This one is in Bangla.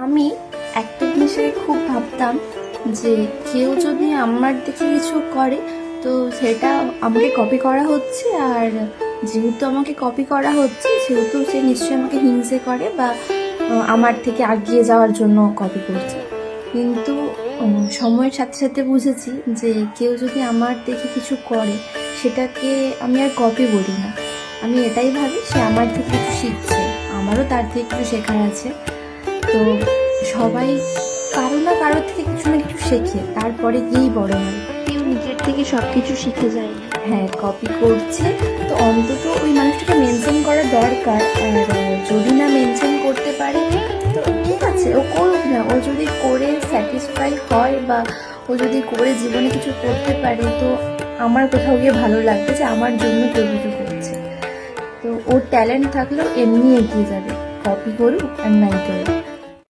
আমি একটা জিনিসের খুব ভাবতাম যে কেউ যদি আমার দেখে কিছু করে তো সেটা আমাকে কপি করা হচ্ছে, আর যেহেতু আমাকে কপি করা হচ্ছে সেহেতু সে নিশ্চয়ই আমাকে হিংসে করে বা আমার থেকে এগিয়ে যাওয়ার জন্য কপি করছে। কিন্তু সময়ের সাথে সাথে বুঝেছি যে কেউ যদি আমার দেখে কিছু করে সেটাকে আমি আর কপি বলি না, আমি এটাই ভাবি সে আমার থেকে কিছু শিখছে, আমারও তার থেকে কিছু শেখার আছে। তো সবাই কারো না কারোর থেকে কিছু না কিছু শেখে, তারপরে গিয়েই বড় হয়। কেউ নিজের থেকে সব কিছু শিখে যায় না। হ্যাঁ, কপি করছে তো অন্তত ওই মানুষটাকে মেনশন করা দরকার, আর যদি না মেনশন করতে পারে তো ঠিক আছে, ও করুক না। ও যদি করে স্যাটিসফাই হয় বা ও যদি করে জীবনে কিছু করতে পারে তো আমার কোথাও গিয়ে ভালো লাগবে যে আমার জন্য কেউ কিছু করছে। তো ওর ট্যালেন্ট থাকলেও এমনি এগিয়ে যাবে, কপি করুক আর নাই করুক।